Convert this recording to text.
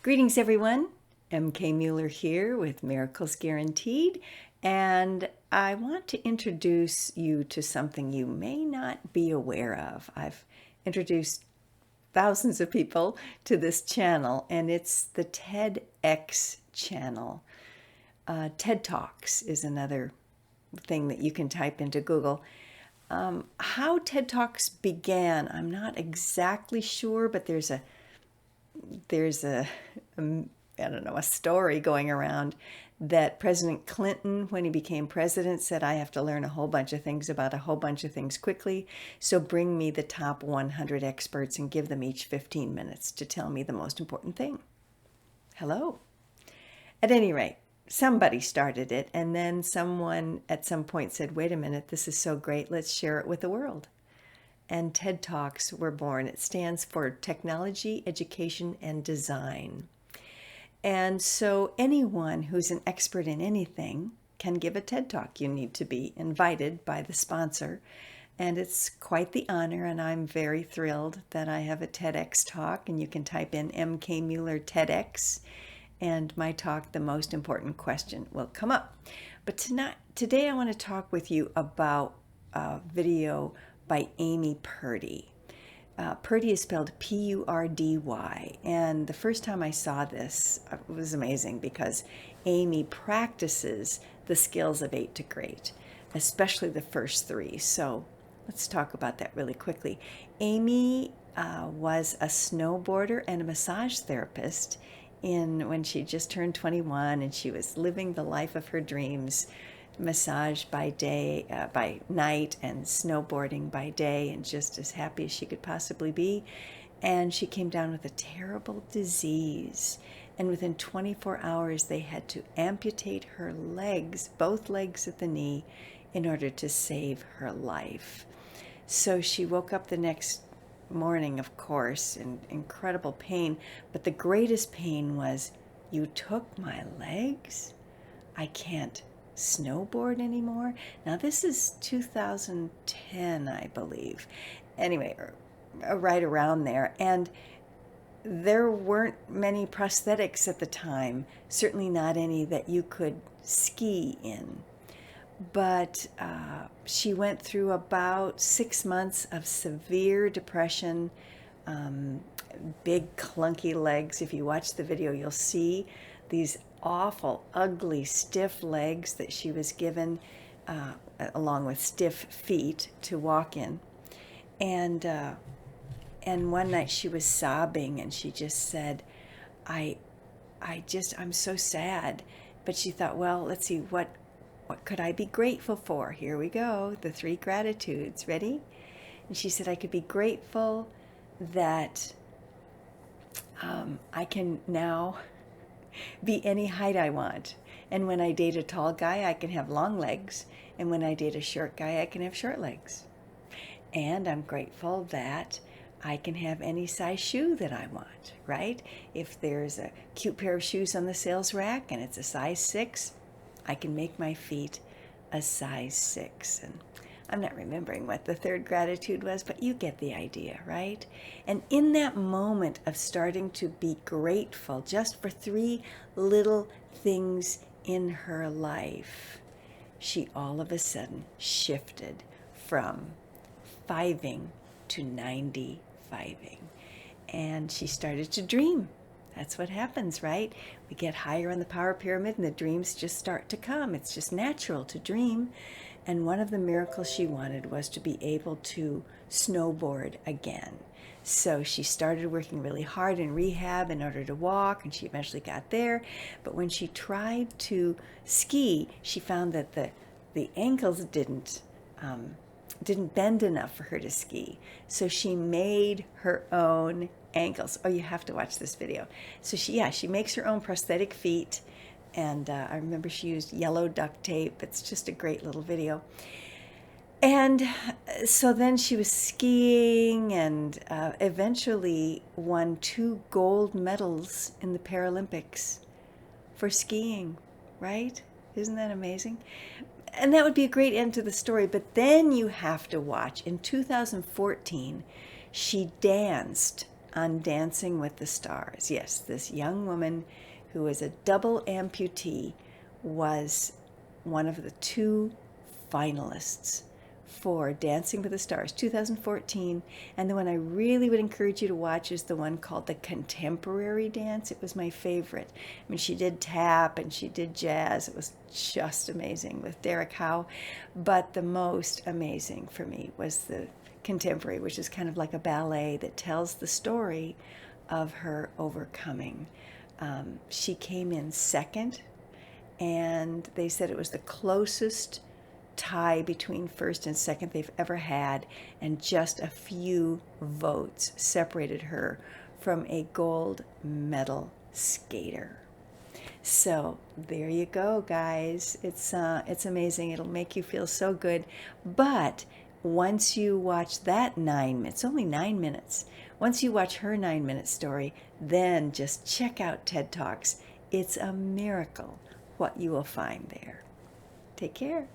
Greetings, everyone. MK Mueller here with Miracles Guaranteed, and I want to introduce you to something you may not be aware of. I've introduced thousands of people to this channel, and it's the TEDx channel. TED Talks is another thing that you can type into Google. How TED Talks began, I'm not exactly sure, but there's a I don't know, a story going around that President Clinton, when he became president, said, I have to learn a whole bunch of things about a whole bunch of things quickly. So bring me the top 100 experts and give them each 15 minutes to tell me the most important thing. Hello. At any rate, somebody started it, and then someone at some point said, wait a minute, this is so great, let's share it with the world. And TED Talks were born. It stands for Technology, Education, and Design. And so anyone who's an expert in anything can give a TED Talk. You need to be invited by the sponsor. And it's quite the honor, and I'm very thrilled that I have a TEDx talk, and you can type in MK Mueller TEDx, and my talk, The Most Important Question, will come up. But today I want to talk with you about a video by Amy Purdy. Purdy is spelled P-U-R-D-Y, and the first time I saw this, it was amazing because Amy practices the skills of 8 to Great, especially the first 3. So let's talk about that really quickly. Amy was a snowboarder and a massage therapist when she just turned 21, and she was living the life of her dreams. Massage by night and snowboarding by day, and just as happy as she could possibly be. And she came down with a terrible disease, and within 24 hours they had to amputate her legs, both legs at the knee, in order to save her life. So she woke up the next morning, of course, in incredible pain, but the greatest pain was, you took my legs? I can't snowboard anymore. Now this is 2010, I believe. Anyway, right around there. And there weren't many prosthetics at the time, certainly not any that you could ski in. But she went through about 6 months of severe depression, big clunky legs. If you watch the video, you'll see these awful, ugly, stiff legs that she was given, along with stiff feet to walk in. And one night she was sobbing, and she just said, I'm so sad. But she thought, well, let's see, what could I be grateful for? Here we go, the 3 gratitudes. Ready? And she said, I could be grateful that I can now be any height I want. And when I date a tall guy, I can have long legs. And when I date a short guy, I can have short legs. And I'm grateful that I can have any size shoe that I want, right? If there's a cute pair of shoes on the sales rack and it's a size 6, I can make my feet a size 6. And I'm not remembering what the 3rd gratitude was, but you get the idea, right? And in that moment of starting to be grateful just for 3 little things in her life, she all of a sudden shifted from 5ing to 95ing. And she started to dream. That's what happens, right? We get higher on the power pyramid and the dreams just start to come. It's just natural to dream. And one of the miracles she wanted was to be able to snowboard again. So she started working really hard in rehab in order to walk, and she eventually got there. But when she tried to ski, she found that the ankles didn't bend enough for her to ski. So she made her own ankles. Oh, you have to watch this video. So she makes her own prosthetic feet. And I remember she used yellow duct tape. It's just a great little video. And so then she was skiing, and eventually won 2 gold medals in the Paralympics for skiing, right? Isn't that amazing? And that would be a great end to the story. But then you have to watch. In 2014, she danced on Dancing with the Stars. Yes, this young woman who was a double amputee was one of the 2 finalists for Dancing with the Stars 2014. And the one I really would encourage you to watch is the one called the Contemporary Dance. It was my favorite. I mean, she did tap and she did jazz. It was just amazing with Derek Howe. But the most amazing for me was the Contemporary, which is kind of like a ballet that tells the story of her overcoming. She came in second, and they said it was the closest tie between first and second they've ever had, and just a few votes separated her from a gold medal skater. So there you go, guys. It's amazing. It'll make you feel so good. But once you watch that 9 minutes, only 9 minutes, once you watch her 9-minute story, then just check out TED Talks. It's a miracle what you will find there. Take care.